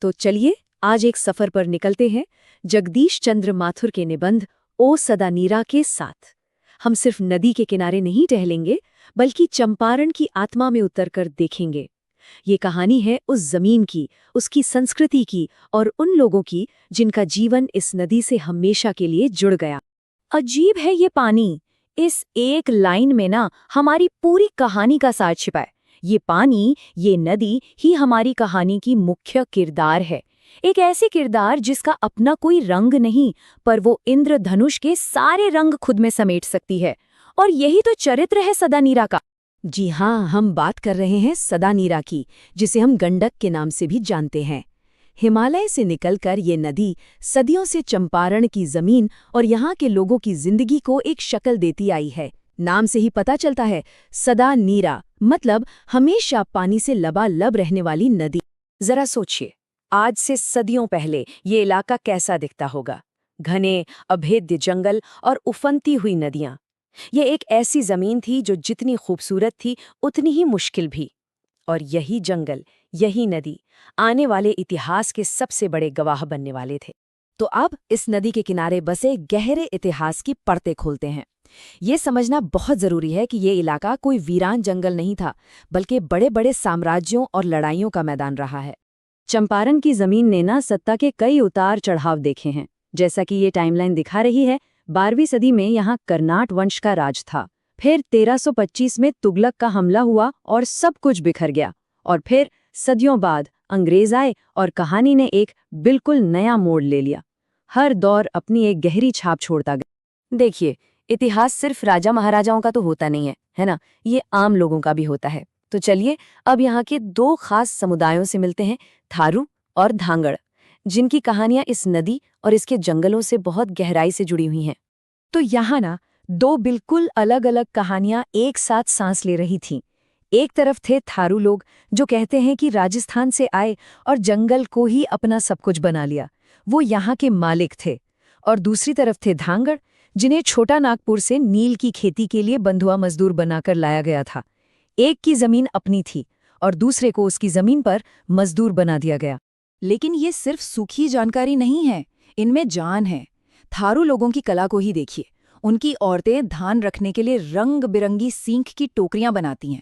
तो चलिए आज एक सफर पर निकलते हैं जगदीश चंद्र माथुर के निबंध ओ सदा नीरा के साथ। हम सिर्फ नदी के किनारे नहीं टहलेंगे बल्कि चंपारण की आत्मा में उतरकर देखेंगे। ये कहानी है उस जमीन की, उसकी संस्कृति की और उन लोगों की जिनका जीवन इस नदी से हमेशा के लिए जुड़ गया। अजीब है ये पानी, इस एक लाइन में ना हमारी पूरी कहानी का सार छिपा है। ये पानी, ये नदी ही हमारी कहानी की मुख्य किरदार है। एक ऐसे किरदार जिसका अपना कोई रंग नहीं, पर वो इंद्रधनुष के सारे रंग खुद में समेट सकती है। और यही तो चरित्र है सदानीरा का। जी हाँ, हम बात कर रहे हैं सदानीरा की, जिसे हम गंडक के नाम से भी जानते हैं। हिमालय से निकलकर ये नदी सदियों से चंपारण की जमीन और यहाँ के लोगों की जिंदगी को एक शक्ल देती आई है। नाम से ही पता चलता है, सदा नीरा मतलब हमेशा पानी से लबालब रहने वाली नदी। जरा सोचिए, आज से सदियों पहले ये इलाका कैसा दिखता होगा। घने अभेद्य जंगल और उफनती हुई नदियां। ये एक ऐसी जमीन थी जो जितनी खूबसूरत थी उतनी ही मुश्किल भी। और यही जंगल, यही नदी आने वाले इतिहास के सबसे बड़े गवाह बनने वाले थे। तो अब इस नदी के किनारे बसे गहरे इतिहास की परतें खोलते हैं। ये समझना बहुत जरूरी है कि ये इलाका कोई वीरान जंगल नहीं था, बल्कि बड़े बड़े साम्राज्यों और लड़ाइयों का मैदान रहा है। चंपारण की जमीन ने ना सत्ता के कई उतार चढ़ाव देखे हैं। जैसा कि ये टाइमलाइन दिखा रही है, 12वीं सदी में यहाँ कर्नाट वंश का राज था। फिर 1325 में तुगलक का हमला हुआ और सब कुछ बिखर गया। और फिर सदियों बाद अंग्रेज आए और कहानी ने एक बिल्कुल नया मोड़ ले लिया। हर दौर अपनी एक गहरी छाप छोड़ता गया। देखिए, इतिहास सिर्फ राजा महाराजाओं का तो होता नहीं है ना? ये आम लोगों का भी होता है। तो चलिए अब यहाँ के दो खास समुदायों से मिलते हैं, थारू और धांगड़, जिनकी कहानियां इस नदी और इसके जंगलों से बहुत गहराई से जुड़ी हुई हैं। तो यहाँ ना दो बिल्कुल अलग अलग कहानियां एक साथ सांस ले रही थीं। एक तरफ थे थारू लोग जो कहते हैं कि राजस्थान से आए और जंगल को ही अपना सब कुछ बना लिया, वो यहाँ के मालिक थे। और दूसरी तरफ थे धांगड़, जिन्हें छोटा नागपुर से नील की खेती के लिए बंधुआ मजदूर बनाकर लाया गया था। एक की जमीन अपनी थी और दूसरे को उसकी जमीन पर मजदूर बना दिया गया। लेकिन ये सिर्फ सूखी जानकारी नहीं है, इनमें जान है। थारू लोगों की कला को ही देखिए। उनकी औरतें धान रखने के लिए रंग बिरंगी सींख की टोकरियां बनाती हैं।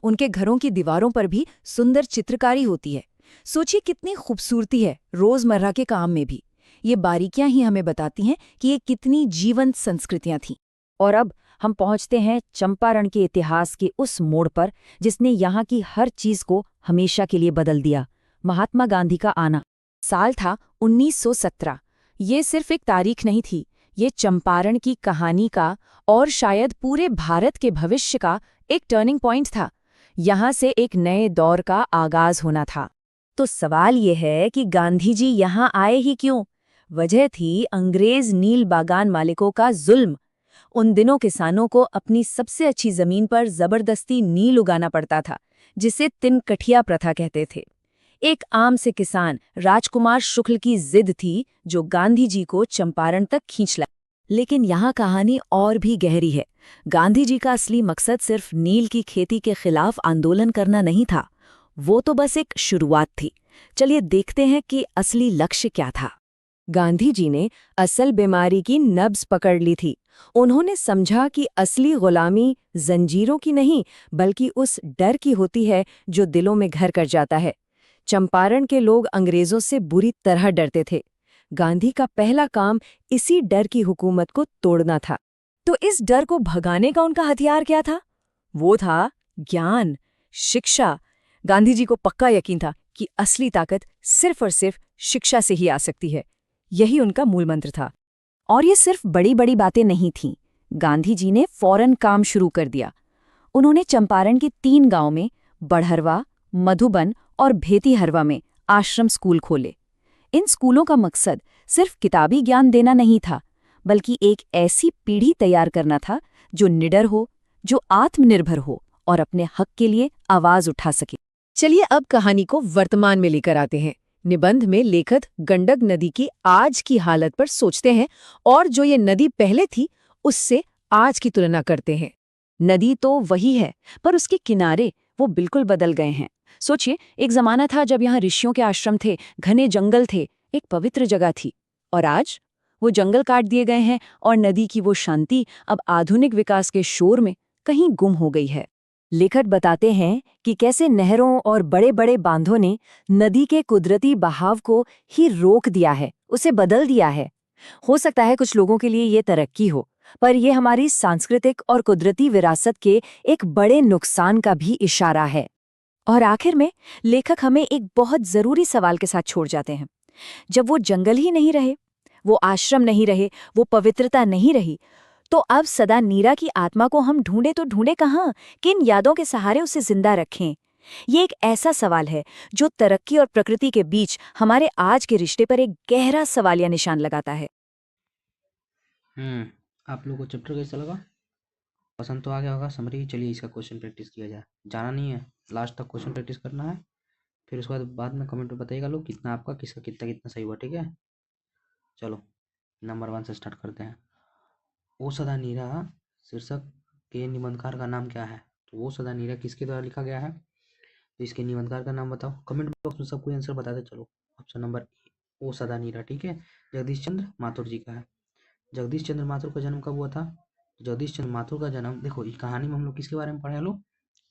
उनके घरों की दीवारों पर भी सुंदर चित्रकारी होती है। सोचिए कितनी खूबसूरती है रोजमर्रा के काम में भी। ये बारीकियां ही हमें बताती हैं कि ये कितनी जीवंत संस्कृतियां थीं। और अब हम पहुंचते हैं चंपारण के इतिहास के उस मोड़ पर जिसने यहाँ की हर चीज को हमेशा के लिए बदल दिया, महात्मा गांधी का आना। साल था 1917। ये सिर्फ एक तारीख नहीं थी, ये चंपारण की कहानी का और शायद पूरे भारत के भविष्य का एक टर्निंग पॉइंट था। यहाँ से एक नए दौर का आगाज होना था। तो सवाल ये है कि गांधी जी यहाँ आए ही क्यों? वजह थी अंग्रेज नील बागान मालिकों का जुल्म। उन दिनों किसानों को अपनी सबसे अच्छी जमीन पर जबरदस्ती नील उगाना पड़ता था, जिसे तिनकठिया प्रथा कहते थे। एक आम से किसान राजकुमार शुक्ल की जिद थी जो गांधी जी को चंपारण तक खींच ला। लेकिन यहाँ कहानी और भी गहरी है। गांधी जी का असली मकसद सिर्फ नील की खेती के खिलाफ आंदोलन करना नहीं था, वो तो बस एक शुरुआत थी। चलिए देखते हैं कि असली लक्ष्य क्या था। गांधी जी ने असल बीमारी की नब्ज पकड़ ली थी। उन्होंने समझा कि असली गुलामी जंजीरों की नहीं, बल्कि उस डर की होती है जो दिलों में घर कर जाता है। चंपारण के लोग अंग्रेजों से बुरी तरह डरते थे। गांधी का पहला काम इसी डर की हुकूमत को तोड़ना था। तो इस डर को भगाने का उनका हथियार क्या था? वो था ज्ञान, शिक्षा। गांधी जी को पक्का यकीन था कि असली ताकत सिर्फ और सिर्फ शिक्षा से ही आ सकती है। यही उनका मूल मंत्र था। और ये सिर्फ बड़ी बड़ी बातें नहीं थीं। गांधी जी ने फौरन काम शुरू कर दिया। उन्होंने चंपारण के 3 गांव में, बड़हरवा, मधुबन और भेतीहरवा में आश्रम स्कूल खोले। इन स्कूलों का मकसद सिर्फ किताबी ज्ञान देना नहीं था, बल्कि एक ऐसी पीढ़ी तैयार करना था जो निडर हो, जो आत्मनिर्भर हो और अपने हक के लिए आवाज उठा सके। चलिए अब कहानी को वर्तमान में लेकर आते हैं। निबंध में लेखक गंडक नदी की आज की हालत पर सोचते हैं और जो ये नदी पहले थी उससे आज की तुलना करते हैं। नदी तो वही है, पर उसके किनारे वो बिल्कुल बदल गए हैं। सोचिए, एक जमाना था जब यहाँ ऋषियों के आश्रम थे, घने जंगल थे, एक पवित्र जगह थी। और आज वो जंगल काट दिए गए हैं और नदी की वो शांति अब आधुनिक विकास के शोर में कहीं गुम हो गई है। लेखक बताते हैं कि कैसे नहरों और बड़े बड़े बांधों ने नदी के कुदरती बहाव को ही रोक दिया है, उसे बदल दिया है। हो सकता है कुछ लोगों के लिए ये तरक्की हो, पर यह हमारी सांस्कृतिक और कुदरती विरासत के एक बड़े नुकसान का भी इशारा है। और आखिर में लेखक हमें एक बहुत जरूरी सवाल के साथ छोड़ जाते हैं। जब वो जंगल ही नहीं रहे, वो आश्रम नहीं रहे, वो पवित्रता नहीं रही, तो अब सदा नीरा की आत्मा को हम ढूंढे तो ढूंढे कहाँ, किन यादों के सहारे उसे जिंदा रखें? ये एक ऐसा सवाल है जो तरक्की और प्रकृति के बीच हमारे आज के रिश्ते पर एक गहरा सवालिया निशान लगाता है। आप लोगों को चैप्टर कैसा लगा? पसंद तो आ गया होगा समरी। चलिए इसका क्वेश्चन प्रैक्टिस किया जाए। जाना नहीं है, लास्ट तक क्वेश्चन प्रैक्टिस करना है। फिर उसके बाद में कमेंट में बताइएगा लोग कितना आपका किसका कितना कितना सही हुआ, ठीक है? चलो नंबर 1 से स्टार्ट करते हैं। ओ सदा नीरा शीर्षक के निबंधकार का नाम क्या है? तो वो सदा नीरा किसके द्वारा लिखा गया है? तो इसके निबंधकार का नाम बताओ। कमेंट बॉक्स में सब कोई आंसर बताते चलो। ऑप्शन नंबर ए, ओ सदा नीरा, ठीक है। जगदीश चंद्र माथुर जी का है। जगदीश चंद्र माथुर का जन्म कब हुआ था? जगदीश चंद्र माथुर का जन्म, देखो ये कहानी में हम लोग किसके बारे में पढ़े हैं लोग?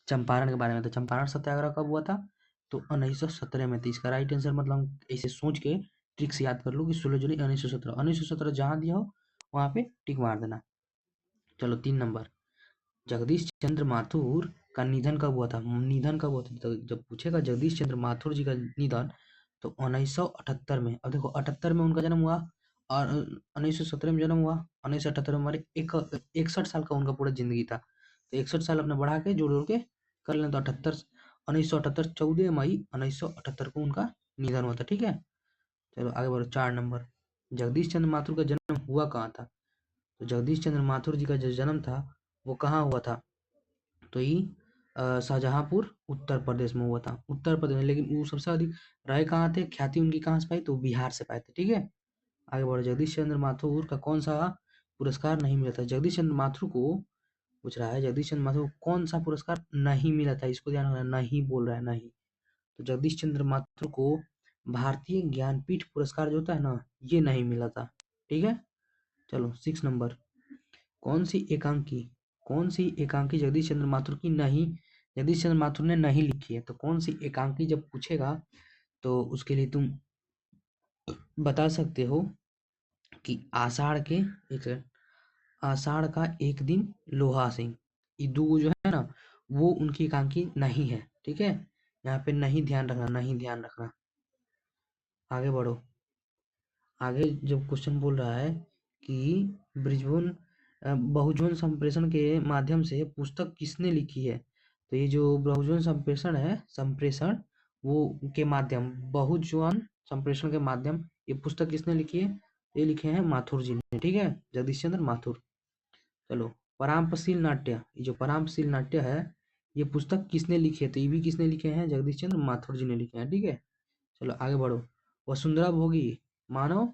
चंपारण के बारे में। तो चंपारण सत्याग्रह कब हुआ था? तो 1917 में। तो इसका राइट आंसर मतलब हम ऐसे सोच के ट्रिक से याद कर लो कि 16 जुलाई 1917, 1917 जहाँ दिया हो वहाँ पे टिक मार देना। चलो 3 नंबर, जगदीश चंद्र माथुर का निधन कब हुआ था? निधन कब हुआ था? तो जब पूछेगा जगदीश चंद्र माथुर जी का निधन, तो 1978 में। अब देखो 78 में उनका जन्म हुआ और 1917 में जन्म हुआ। 1978 में हमारे 61 साल का उनका पूरा जिंदगी था। तो 61 साल अपने बढ़ा के जोड़ जोड़ के कर लें तो 78, 1978 14 मई 1978 को उनका निधन हुआ था, ठीक है। चलो आगे बढ़ो। 4 नंबर, जगदीश चंद्र माथुर का जन्म हुआ कहाँ था? तो जगदीश चंद्र माथुर जी का जो जन्म था वो कहाँ हुआ था? तो ये शाहजहांपुर उत्तर प्रदेश में हुआ था। उत्तर प्रदेश में, लेकिन वो सबसे अधिक रहे कहाँ थे, ख्याति उनकी कहाँ से पाई? तो बिहार से पाए थे, ठीक है। आगे बढ़ो। जगदीश चंद्र माथुर का कौन सा पुरस्कार नहीं मिला था? जगदीश चंद्र माथुर को पूछ रहा है, जगदीश चंद्र माथुर को कौन सा पुरस्कार नहीं मिला था? इसको ध्यान रखना, नहीं बोल रहा है, नहीं। तो जगदीश चंद्र माथुर को भारतीय ज्ञानपीठ पुरस्कार जो होता है ना, ये नहीं मिला था, ठीक है। चलो 6 नंबर, कौन सी एकांकी, कौन सी एकांकी जगदीश चंद्र माथुर की नहीं, जगदीश चंद्र माथुर ने नहीं लिखी है? तो कौन सी एकांकी जब पूछेगा तो उसके लिए तुम बता सकते हो कि आषाढ़ के, एक सेकंड, आषाढ़ का एक दिन लोहा सिंह, ये दो जो है ना वो उनकी एकांकी नहीं है, ठीक है। यहाँ पे नहीं ध्यान रखना, नहीं ध्यान रखना। आगे बढ़ो। आगे जब क्वेश्चन बोल रहा है कि ब्रिजभुन बहुजन संप्रेषण के माध्यम से पुस्तक किसने लिखी है? तो ये जो बहुजन संप्रेषण है, संप्रेषण वो के माध्यम, बहुजन संप्रेषण के माध्यम, ये पुस्तक किसने लिखी है? ये लिखे हैं माथुर जी ने, ठीक है, जगदीश चंद्र माथुर। चलो, परांपशील नाट्य, ये जो परांपशील नाट्य है ये पुस्तक किसने लिखी है? तो ये भी किसने लिखे हैं? जगदीश चंद्र माथुर जी ने लिखे हैं, ठीक है। चलो आगे बढ़ो। वसुंधरा भोगी मानव,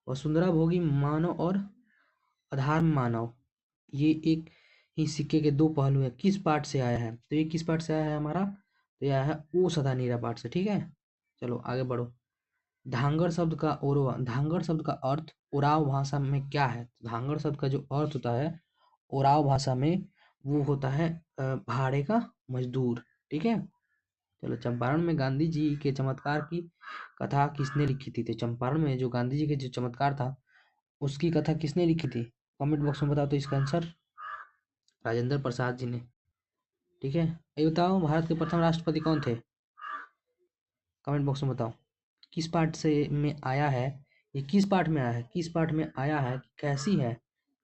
वसुंधरा भोगी मानव और अधर्म मानव, ये एक ही सिक्के के दो पहलू हैं। किस पाठ से आया है? तो ये किस पाठ से आया है हमारा? तो ये आया है ओ सदा नीरा पाठ से, ठीक है। चलो आगे बढ़ो। धांगड़ शब्द का ओरवा, धांगड़ शब्द का अर्थ ओराव भाषा में क्या है? तो धांगड़ शब्द का जो अर्थ होता है ओराव भाषा में, वो होता है भाड़े का मजदूर, ठीक है। चलो, चंपारण में गांधी जी के चमत्कार की कथा किसने लिखी थी? तो चंपारण में जो गांधी जी के जो चमत्कार था उसकी कथा किसने लिखी थी? कमेंट बॉक्स में बताओ। तो इसका आंसर राजेंद्र प्रसाद जी ने, ठीक है। ये बताओ भारत के प्रथम राष्ट्रपति कौन थे? कमेंट बॉक्स में बताओ। किस पार्ट से में आया है, ये किस पार्ट में आया है, किस पार्ट में आया है? कैसी है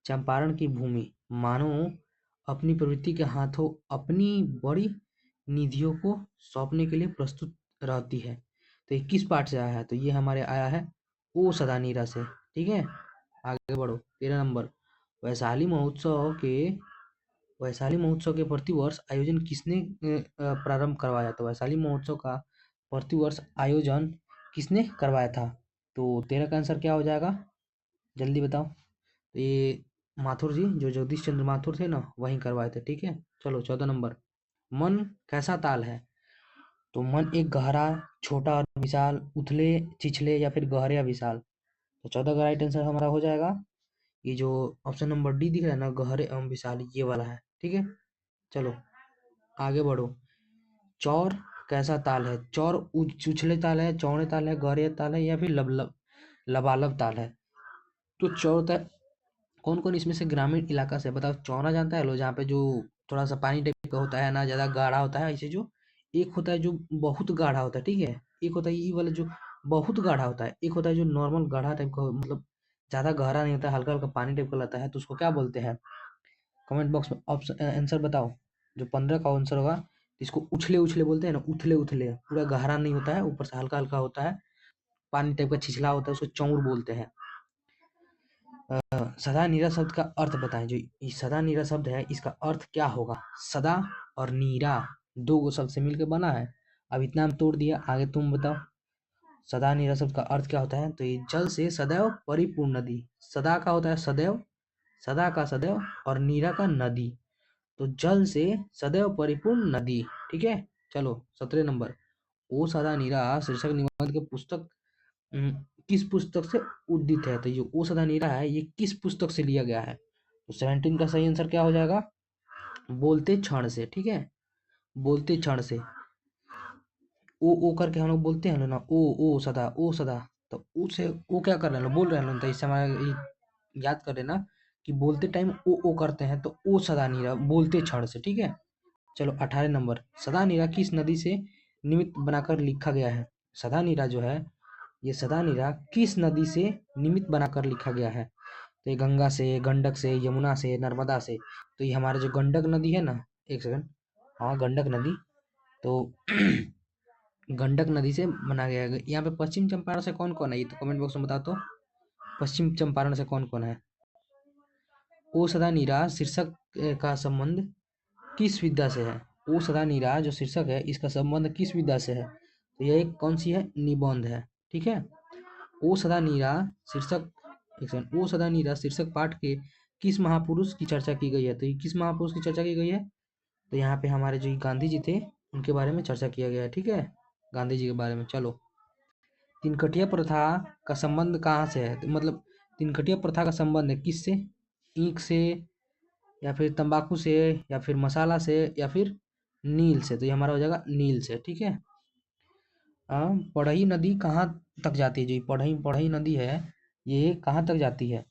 चंपारण की भूमि, मानो अपनी प्रवृत्ति के हाथों अपनी बड़ी निधियों को सौंपने के लिए प्रस्तुत रहती है। तो ये किस पार्ट से आया है? तो ये हमारे आया है ओ सदानीरा से, ठीक है। आगे बढ़ो। 13 नंबर, वैशाली महोत्सव के, वैशाली महोत्सव के प्रतिवर्ष आयोजन किसने प्रारंभ करवाया? तो वैशाली महोत्सव का प्रतिवर्ष आयोजन किसने करवाया था? तो 13 का आंसर क्या हो जाएगा? जल्दी बताओ। तो ये माथुर जी, जो जगदीश चंद्र माथुर थे ना, वहीं करवाए थे, ठीक है। चलो 14 नंबर, मन कैसा ताल है? तो मन एक गहरा, छोटा और विशाल, उथले, छिछले या फिर गहरे या विशाल। तो 14 का राइट आंसर हमारा हो जाएगा ये जो ऑप्शन नंबर डी दिख रहा है ना, गहरे एवं विशाल, ये वाला है। ठीक है, चलो आगे बढ़ो। चौर कैसा ताल है? चौर उछले ताल है, चौड़े ताल है, गहरे ताल है या फिर लबालब ताल है? तो चौर होता है, कौन कौन इसमें से ग्रामीण इलाका से बताओ। चौरा जानता है लो, जहाँ पे जो थोड़ा सा पानी टाइप का होता है ना, ज्यादा गाढ़ा होता है। ऐसे जो एक होता है जो बहुत गाढ़ा होता है, ठीक है, एक होता है ये वाला जो बहुत गाढ़ा होता है, एक होता है जो नॉर्मल गाढ़ा टाइप का, मतलब ज्यादा गहरा नहीं होता है, हल्का हल्का पानी टाइप का लगता है। तो उसको क्या बोलते हैं? कमेंट बॉक्स में ऑप्शन आंसर बताओ। जो 15 का आंसर होगा, इसको उछले उछले बोलते हैं ना, उथले उथले, पूरा गहरा नहीं होता है, ऊपर से हल्का हल्का होता है, पानी टाइप का छिछला होता है, उसको चौर बोलते हैं। सदा नीरा शब्द का अर्थ बताएं। जो ये सदा नीरा शब्द है, इसका अर्थ क्या होगा? सदा और नीरा दो गो शब्द से मिलकर बना है। अब इतना हम तोड़ दिया, आगे तुम बताओ। सदा नीरा शब्द का अर्थ क्या होता है? तो ये जल से सदैव परिपूर्ण नदी। सदा का होता है सदैव, सदा का सदैव, और नीरा का नदी। तो जल से सदैव परिपूर्ण नदी। ठीक है, चलो 17 नंबर। ओ सदा नीरा शीर्षक निबंध के पुस्तक किस पुस्तक से उद्दित है? तो ये ओ सदा नीरा है, ये किस पुस्तक से लिया गया है? तो 17 का सही आंसर क्या हो जाएगा? बोलते क्षण से। ठीक है, बोलते क्षण से। ओ करके हम लोग बोलते हैं ना, ओ सदा, ओ सदा। तो ऊ से ओ क्या कर रहे हैं, बोल रहे हैं, तो इससे हमारा याद कर लेना कि बोलते टाइम ओ करते हैं, तो ओ सदा नीरा बोलते क्षण से। ठीक है, चलो 18 नंबर। सदा नीरा किस नदी से निमित्त बनाकर लिखा गया है? सदा नीरा जो है, ये सदा नीरा किस नदी से निमित्त बनाकर लिखा गया है? तो ये गंगा से, गंडक से, यमुना से, नर्मदा से। तो ये हमारा जो गंडक नदी है ना, एक सेकंड, हाँ गंडक नदी। तो गंडक नदी से बना गया है। यहाँ पे पश्चिम चंपारण से कौन कौन है, ये तो कमेंट बॉक्स में बता दो। पश्चिम चंपारण से कौन कौन है? ओ सदा नीरा शीर्षक का संबंध किस विद्या से है? ओ सदा नीरा जो शीर्षक है, इसका संबंध किस विद्या से है? तो यह एक कौन सी है? निबंध है। ठीक है, ओ सदा नीरा शीर्षक, एक सेकंड, ओ सदा नीरा शीर्षक पाठ के किस महापुरुष की चर्चा की गई है? तो ये किस महापुरुष की चर्चा की गई है? तो यहाँ पे हमारे जो गांधी जी थे, उनके बारे में चर्चा किया गया है। ठीक है, गांधी जी के बारे में। चलो, तिनकटिया प्रथा का संबंध कहाँ से है? तो मतलब तिनकटिया प्रथा का संबंध है किससे? ईंख से, या फिर तंबाकू से, या फिर मसाला से, या फिर नील से। तो ये हमारा हो जाएगा नील से। ठीक है, पढ़ई नदी कहाँ तक जाती है? जो ये पढ़ई पढ़ई नदी है, ये कहाँ तक जाती है?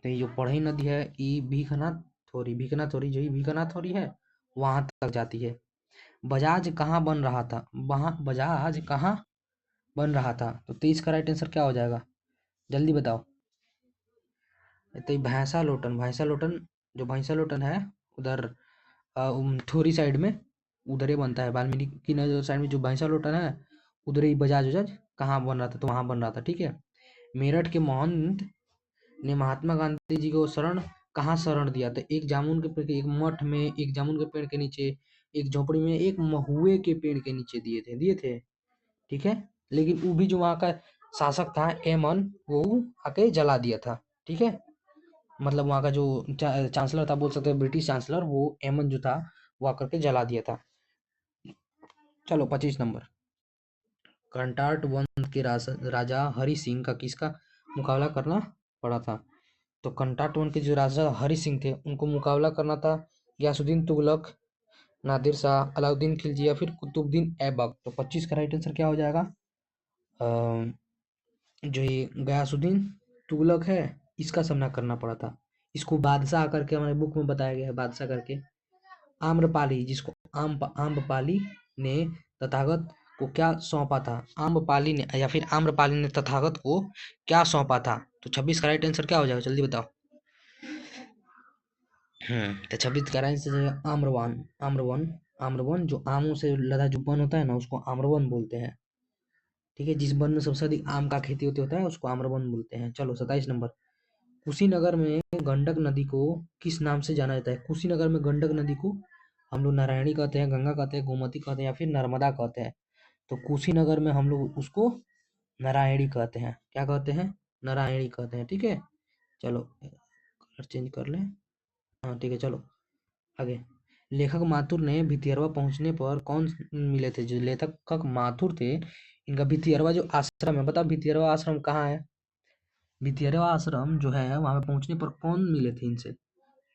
तो ये जो पढ़ई नदी है, ये भीखनाथोरी जो ये भीखनाथोरी है, वहां तक जाती है। बजाज कहाँ बन रहा था? वहाँ बजाज कहाँ बन रहा था? तो 23 का राइट आंसर क्या हो जाएगा, जल्दी बताओ। तो ये भैंसा लोटन, जो भैंसा लोटन है, उधर थोरी साइड में, उधर ही बनता है। वाल्मीकि नगर साइड में जो भैंसा लोटन है, उधर ही बजाज वजाज कहाँ बन रहा था? तो वहां बन रहा था। ठीक है, मेरठ के महंत ने महात्मा गांधी जी को शरण दिया? तो एक जामुन के पेड़ के एक मठ में, एक जामुन के पेड़ के नीचे, एक झोपड़ी में, एक महुए के पेड़ के नीचे दिए थे। ठीक है, लेकिन वो भी जो वहाँ का शासक था एमन, वो आके जला दिया था। ठीक है, मतलब वहाँ का जो चांसलर था, बोल सकते हैं ब्रिटिश चांसलर, वो एमन जो था, वो आकर के जला दिया था। चलो 25 नंबर। कंटाट वंश के राजा हरि सिंह का किसका मुकाबला करना पड़ा था? तो कंटाट वंश के जो राजा हरि सिंह थे, उनको मुकाबला करना था गयासुद्दीन तुगलक, नादिर शाह, अलाउद्दीन खिलजी, या फिर कुतुबुद्दीन ऐबक। तो 25 का राइट आंसर क्या हो जाएगा? जो ये गयासुद्दीन तुगलक है, इसका सामना करना पड़ा था। इसको बादशाह करके हमारे बुक में बताया गया है, बादशाह करके। आम्रपाली, जिसको आम्रपाली ने तथागत को क्या सौंपा था? आम्रपाली ने, या फिर आम्रपाली ने तथागत को क्या सौंपा था? तो 26 का राइट आंसर क्या हो जाएगा, जल्दी बताओ। तो 26 का राइट आंसर आम्रवन। आम्रवन, आम्रवन जो आमों से लदा जो वन होता है ना, उसको आम्रवन बोलते हैं। ठीक है, जिस वन में सबसे अधिक आम का खेती होता है, उसको आम्रवन बोलते हैं। चलो 27 नंबर। कुशीनगर में गंडक नदी को किस नाम से जाना जाता है? कुशीनगर में गंडक नदी को हम लोग नारायणी कहते हैं, गंगा कहते हैं, गोमती कहते हैं, या फिर नर्मदा कहते हैं। तो कुशीनगर में हम लोग उसको नारायणी कहते हैं। क्या कहते हैं? नारायणी कहते हैं। ठीक है, चलो कलर चेंज कर लें। हाँ ठीक है, चलो आगे। लेखक माथुर ने भितियरवा पहुंचने पर कौन मिले थे? जो लेखक माथुर थे, इनका भितियरवा जो आश्रम है, बताओ भितियरवा आश्रम कहाँ है? भितियरवा आश्रम जो है वहां पे पहुंचने पर कौन मिले थे इनसे?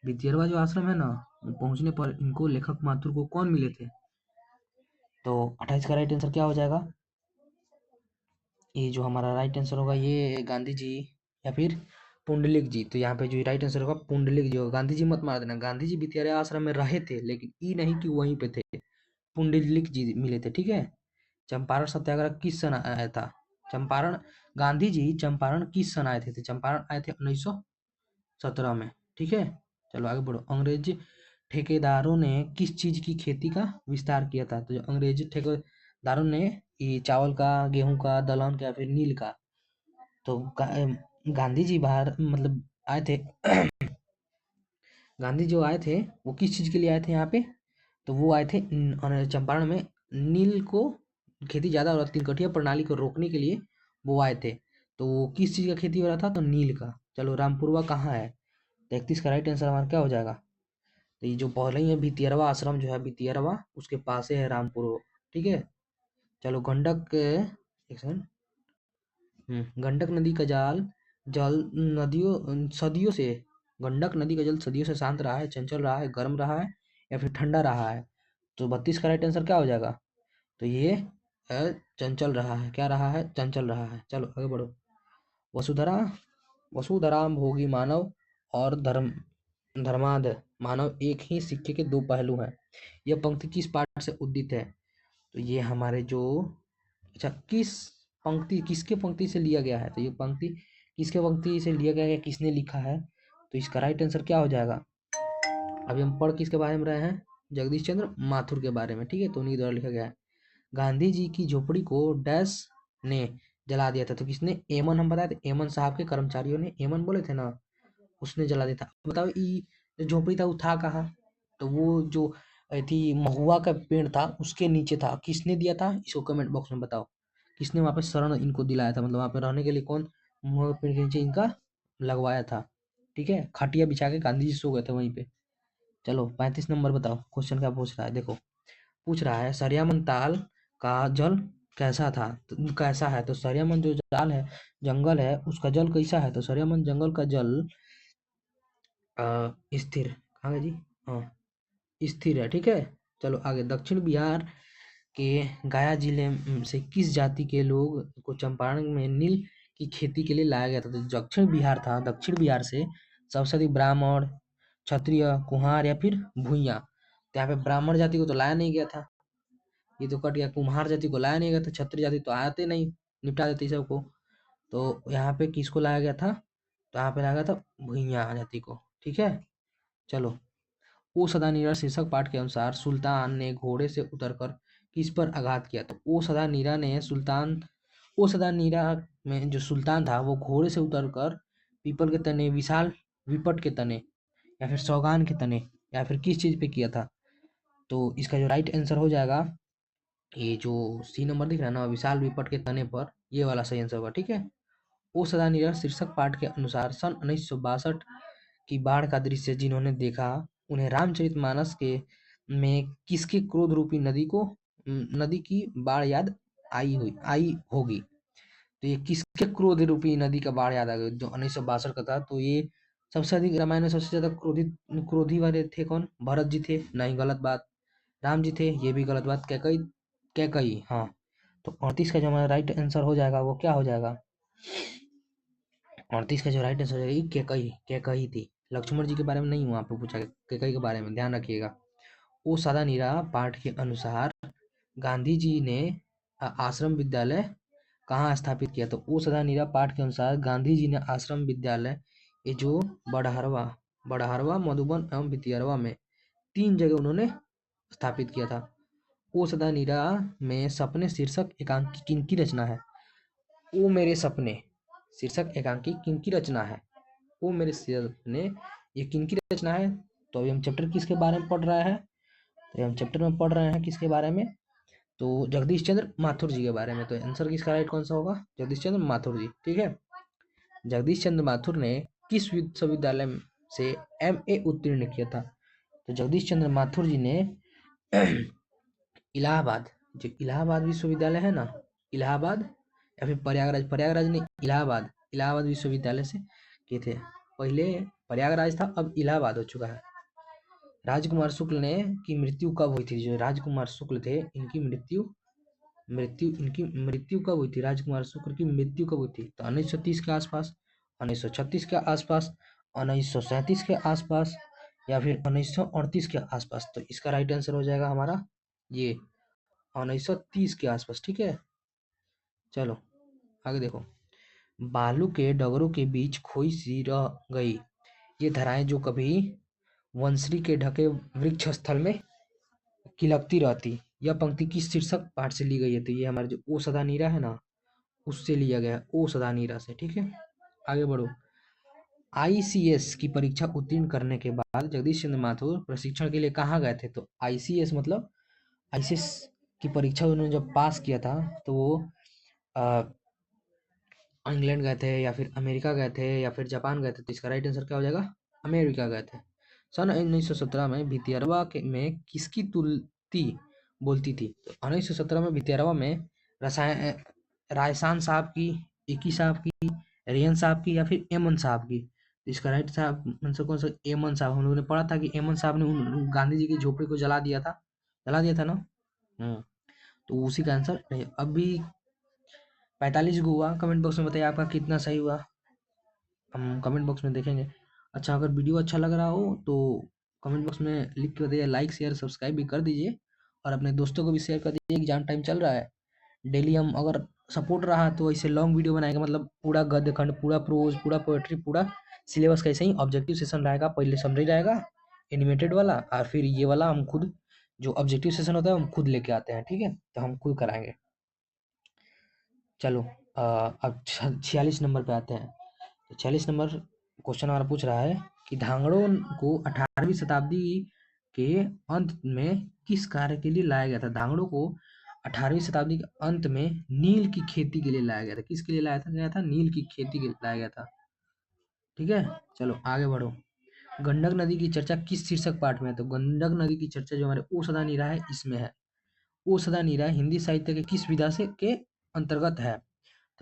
भितियरवा जो आश्रम है ना, पहुंचने पर इनको लेखक माथुर को कौन मिले थे? तो 28 का राइट आंसर क्या हो जाएगा? ये जो हमारा राइट आंसर होगा ये गांधी जी या फिर पुंडलिक जी। तो यहाँ पे जो राइट आंसर होगा पुंडलिक जी होगा। गांधी जी मत मार देना। गांधी जी भितियारा आश्रम में रहे थे, लेकिन ई नहीं कि वहीं पे थे। पुंडलिक जी मिले थे, ठीक है। चंपारण सत्याग्रह किस सन आया था? चंपारण गांधी जी चंपारण किस सन आए थे? चंपारण आए थे 1917 में, ठीक है। चलो आगे बढ़ो। अंग्रेज ठेकेदारों ने किस चीज की खेती का विस्तार किया था? तो जो अंग्रेजी ठेकेदारों ने ये चावल का, गेहूं का, दलहन का या फिर नील का। तो गांधी जी बाहर मतलब आए थे गांधी जो आए थे वो किस चीज के लिए आए थे यहाँ पे? तो वो आए थे चंपारण में नील को खेती ज्यादा और तिनकटिया प्रणाली को रोकने के लिए वो आए थे। तो वो किस चीज का खेती हो रहा था? तो नील का। चलो रामपुरवा कहाँ है? तो 31 का राइट आंसर हमारा क्या हो जाएगा? तो ये जो पहले ही है भितियरवा आश्रम जो है भितियरवा, उसके पास है रामपुर, ठीक है। चलो गंडक एक सेकंड। गंडक नदी का जल सदियों से गंडक नदी का जल सदियों से शांत रहा है, चंचल रहा है, गर्म रहा है या फिर ठंडा रहा है? तो 32 का राइट आंसर क्या हो जाएगा? तो ये चंचल रहा है। क्या रहा है? चंचल रहा है। चलो आगे बढ़ो। वसुधरा वसुधरा भोगी मानव और धर्माध मानव एक ही सिक्के के दो पहलू हैं। यह पंक्ति किस पाठ से उद्दित है? तो ये हमारे जो अच्छा किसके पंक्ति से लिया गया है? तो ये पंक्ति किसके पंक्ति से लिया गया है, किसने लिखा है? तो इसका राइट आंसर क्या हो जाएगा? अभी हम पढ़ किसके बारे में रहे हैं? जगदीश चंद्र माथुर के बारे में, ठीक है। तो उन्हीं द्वारा लिखा गया है। गांधी जी की झोपड़ी को डैश ने जला दिया था? तो किसने? एमन, हम बताए थे एमन साहब के कर्मचारियों ने एमन बोले थे ना, उसने जला दिया था। बताओ ये जो झोपड़ी था वो था कहाँ? तो वो जो थी महुआ का पेड़ था उसके नीचे था। किसने दिया था? इसको कमेंट बॉक्स में बताओ। किसने वहां पे शरण इनको दिलाया था? मतलब वहां पे रहने के लिए कौन महुआ के पेड़ के नीचे इनका लगवाया था, ठीक है। खटिया बिछा के गांधी जी सो गए थे वहीं पे। चलो 35 नंबर बताओ। क्वेश्चन क्या पूछ रहा है देखो। पूछ रहा है सरियामन ताल का जल कैसा था? तो कैसा है? तो सरियामन जो जाल है, जंगल है, उसका जल कैसा है? तो सरियामन जंगल का जल स्थिर। कहाँ है जी? हाँ, स्थिर है, ठीक है। चलो आगे। दक्षिण बिहार के गया जिले से किस जाति के लोग को चंपारण में नील की खेती के लिए लाया गया था? तो दक्षिण बिहार था, दक्षिण बिहार से सबसे अधिक ब्राह्मण, क्षत्रिय, कुम्हार या फिर भूइया। तो यहाँ पे ब्राह्मण जाति को तो लाया नहीं गया था, ये तो कट गया। कुम्हार जाति को लाया नहीं गया था, क्षत्रिय जाति तो आते नहीं, निपटा देते सबको। तो यहाँ पे किसको लाया गया था? तो यहाँ पे लाया गया था भूइया जाति को, ठीक है। चलो। ओ सदा नीरा शीर्षक पाठ के अनुसार सुल्तान ने घोड़े से उतरकर किस पर आघात किया? तो ओ सदा नीरा में जो सुल्तान था वो घोड़े से उतरकर पीपल के तने, विशाल विपट के तने या फिर सौगान के तने या फिर किस चीज पे किया था? तो इसका जो राइट आंसर हो जाएगा ये जो सी नंबर दिख रहा है ना, विशाल विपट के तने पर, ये वाला सही आंसर होगा, ठीक है। ओ सदा नीरा शीर्षक पाठ के अनुसार सन 1962 की बाढ़ का दृश्य जिन्होंने देखा, उन्हें रामचरितमानस के में किसके क्रोध रूपी नदी की बाढ़ याद आई होगी? तो ये किसके क्रोध रूपी नदी का बाढ़ याद आ गई जो 1962 का था? तो ये सबसे अधिक रामायण में सबसे ज्यादा क्रोधी वाले थे कौन? भरत जी थे, नहीं गलत बात। राम जी थे, ये भी गलत बात। कैकई कैकई, हाँ। तो 38 का जो हमारा राइट आंसर हो जाएगा वो क्या हो जाएगा? 38 का जो राइट आंसर है कैकई, कैकई थी। लक्ष्मण जी के बारे में नहीं वहां पे पूछा गया, कैकई के बारे में ध्यान रखिएगा। ओ सदा नीरा पाठ के अनुसार गांधी जी ने आश्रम विद्यालय कहाँ स्थापित किया? तो ओ सदा नीरा पाठ के अनुसार गांधी जी ने आश्रम विद्यालय ये जो बड़हरवा बड़हरवा मधुबन एवं भितियरवा में 3 जगह उन्होंने स्थापित किया था। ओ सदा नीरा में सपने शीर्षक एकांकी किनकी रचना है? ओ मेरे सपने शीर्षक एकांकी किनकी रचना है? ओ मेरे सपने ये किनकी रचना है? तो अभी हम चैप्टर किसके बारे में पढ़ रहे हैं? तो हम चैप्टर में पढ़ रहे हैं किसके बारे में? तो जगदीश चंद्र माथुर जी के बारे में। तो आंसर किसका राइट कौन सा होगा? जगदीश चंद्र माथुर जी, ठीक है। जगदीश चंद्र माथुर ने किस विश्वविद्यालय से एमए उत्तीर्ण किया था? तो जगदीश चंद्र माथुर जी ने इलाहाबाद, जो इलाहाबाद विश्वविद्यालय है ना, इलाहाबाद या फिर प्रयागराज, प्रयागराज ने इलाहाबाद, इलाहाबाद विश्वविद्यालय से किए थे। पहले प्रयागराज था, अब इलाहाबाद हो चुका है। राजकुमार शुक्ल ने की मृत्यु कब हुई थी? जो राजकुमार शुक्ल थे इनकी मृत्यु इनकी मृत्यु कब हुई थी? राजकुमार शुक्ल की मृत्यु कब हुई थी? तो 1930 के आसपास, 1936 के आसपास, 1937 के आसपास, या फिर 1938 के आसपास। तो इसका राइट आंसर हो जाएगा हमारा ये 1930 के आसपास। ठीक है, चलो आगे देखो। बालू के डगरों के बीच खोई सी रह गई ये धाराएं जो कभी वंशरी के ढके वृक्ष स्थल में किलकती रहती। यह पंक्ति किस शीर्षक पाठ से ली गई है? तो ये हमारे जो ओ सदा नीरा है ना, उससे लिया गया है, ओ सदा नीरा से। ठीक है, आगे बढ़ो। आईसीएस की परीक्षा उत्तीर्ण करने के बाद जगदीश चंद्र माथुर प्रशिक्षण के लिए कहाँ गए थे? तो आईसीएस मतलब आईसीएस की परीक्षा उन्होंने जब पास किया था तो वो इंग्लैंड गए थे या फिर अमेरिका गए थे या फिर जापान गए थे। तो इसका राइट आंसर क्या हो जाएगा? अमेरिका गए थे। सन 1917 में भितियरवा में किसकी तुलती बोलती थी? तो 1917 में भितियरवा में रसायन रायसान साहब की, इकी साहब की, रेयन साहब की, या फिर एमन साहब की। तो इसका राइट साहब आंसर कौन सा? एमन साहब। हम लोगों ने पढ़ा था कि एमन साहब ने गांधी जी की झोपड़ी को जला दिया था, जला दिया था ना। तो उसी का आंसर अभी 45 को हुआ। कमेंट बॉक्स में बताइए आपका कितना सही हुआ, हम कमेंट बॉक्स में देखेंगे। अच्छा, अगर वीडियो अच्छा लग रहा हो तो कमेंट बॉक्स में लिख के बताइए, लाइक शेयर सब्सक्राइब भी कर दीजिए और अपने दोस्तों को भी शेयर कर दीजिए। एग्जाम टाइम चल रहा है, डेली हम अगर सपोर्ट रहा तो ऐसे लॉन्ग वीडियो बनाएगा, मतलब पूरा गद्य खंड, पूरा प्रोज, पूरा पोएट्री, पूरा सिलेबस का ऐसे ही ऑब्जेक्टिव सेशन रहेगा। पहले समरी रहेगा एनिमेटेड वाला, और फिर ये वाला हम खुद जो ऑब्जेक्टिव सेशन होता है हम खुद लेके आते हैं। ठीक है, तो हम खुद कराएंगे। चलो अब 46 नंबर पे आते हैं। तो 46 नंबर क्वेश्चन हमारा पूछ रहा है कि धांगड़ों को 18वीं शताब्दी के अंत में किस कार्य के लिए लाया गया था? धांगड़ों को 18वीं शताब्दी के अंत में नील की खेती के लिए लाया गया था। किसके लिए लाया था? नील की खेती के लिए लाया गया था। ठीक है, चलो आगे बढ़ो। गंडक नदी की चर्चा किस शीर्षक पाठ में है? तो गंडक नदी की चर्चा जो हमारे ओ सदा नीरा है इसमें है। ओ सदा नीरा हिंदी साहित्य के किस विधा से के अंतर्गत है?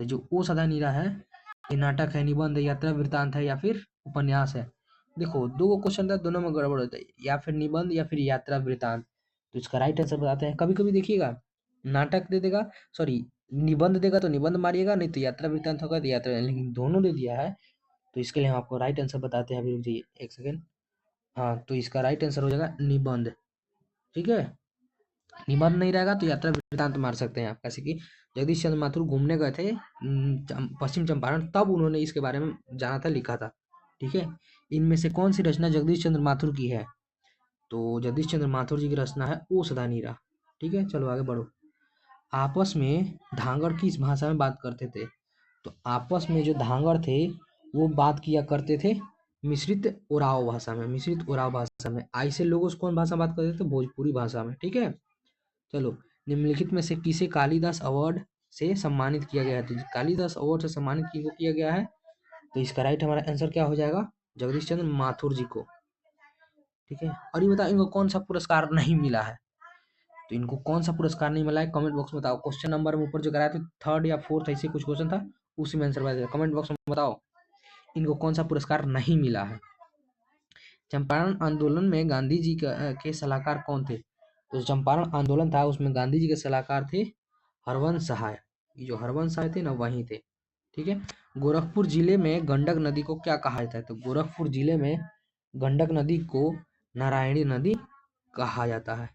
तो जो ओ सदा नीरा है ये नाटक है, निबंध है, यात्रा वृत्तांत है, या फिर उपन्यास है? देखो दो क्वेश्चन था, दोनों में गड़बड़ होता है, या फिर निबंध या फिर यात्रा वृत्तांत। तो इसका राइट आंसर बताते हैं। कभी कभी देखिएगा नाटक दे देगा, सॉरी निबंध देगा तो निबंध मारिएगा, नहीं तो यात्रा वृत्तांत होगा तो यात्रा, लेकिन दोनों दे दिया है तो इसके लिए हम आपको राइट आंसर बताते हैं। अभी रुक जाइए एक सेकेंड। हाँ, तो इसका राइट आंसर हो जाएगा निबंध। ठीक है, निबंध नहीं रहेगा तो यात्रा वृत्तांत मार सकते हैं आप। कैसे कि जगदीश चंद्र माथुर घूमने गए थे पश्चिम चंपारण, तब उन्होंने इसके बारे में जाना था, लिखा था। ठीक है, इनमें से कौन सी रचना जगदीश चंद्र माथुर की है? तो जगदीश चंद्र माथुर जी की रचना है ओ सदा नीरा। ठीक है, चलो आगे बढ़ो। आपस में धांगड़ किस भाषा में बात करते थे? तो आपस में जो धांगड़ थे वो बात किया करते थे मिश्रित उराव भाषा में, मिश्रित उराव भाषा में। ऐसे लोग कौन भाषा बात करते थे? भोजपुरी भाषा में। ठीक है, चलो निम्नलिखित में से किसे कालिदास अवार्ड से सम्मानित किया गया है? तो कालिदास अवार्ड से सम्मानित किया गया है तो इसका राइट हमारा आंसर क्या हो जाएगा? जगदीश चंद्र माथुर जी को। ठीक है, और ये बताओ इनको कौन सा पुरस्कार नहीं मिला है? तो इनको कौन सा पुरस्कार नहीं मिला है कमेंट बॉक्स में बताओ। क्वेश्चन नंबर में ऊपर जो कराया था थर्ड या फोर्थ ऐसे कुछ क्वेश्चन था, उसी में आंसर बताइए। कमेंट बॉक्स में बताओ इनको कौन सा पुरस्कार नहीं मिला है। चंपारण आंदोलन में गांधी जी के सलाहकार कौन थे? तो चंपारण आंदोलन था उसमें गांधी जी के सलाहकार थे हरवंश सहाय। ये जो हरवंश सहाय थे ना वही थे। ठीक है, गोरखपुर जिले में गंडक नदी को क्या कहा जाता है? तो गोरखपुर जिले में गंडक नदी को नारायणी नदी कहा जाता है।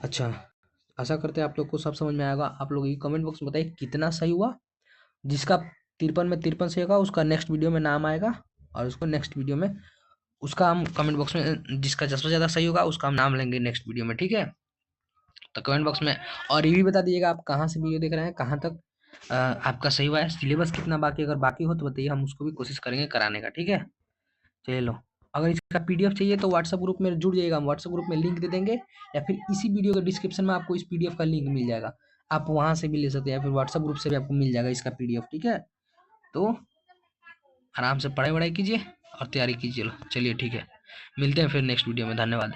अच्छा, आशा करते हैं आप लोग को सब समझ में आएगा। आप लोग ये कमेंट बॉक्स में बताइए कितना सही हुआ। जिसका 53 में 53 सही होगा उसका नेक्स्ट वीडियो में नाम आएगा, और उसको नेक्स्ट वीडियो में उसका हम कमेंट बॉक्स में जिसका सबसे ज़्यादा सही होगा उसका हम नाम लेंगे नेक्स्ट वीडियो में। ठीक है, तो कमेंट बॉक्स में और ये भी बता दीजिएगा आप कहाँ से वीडियो देख रहे हैं, कहाँ तक आपका सही हुआ है, सिलेबस कितना बाकी, अगर बाकी हो तो बताइए, हम उसको भी कोशिश करेंगे कराने का। ठीक है, चलिए लो, अगर इसका पीडीएफ चाहिए तो व्हाट्सएप ग्रुप में जुड़ जाइएगा, हम व्हाट्सएप ग्रुप में लिंक दे देंगे, या फिर इसी वीडियो के डिस्क्रिप्शन में आपको इस पीडीएफ का लिंक मिल जाएगा, आप वहां से भी ले सकते हैं, या फिर व्हाट्सएप ग्रुप से भी आपको मिल जाएगा इसका पीडीएफ। ठीक है, तो आराम से पढ़ाई वढ़ाई कीजिए और तैयारी कीजिए। चलिए ठीक है। मिलते हैं फिर नेक्स्ट वीडियो में। धन्यवाद।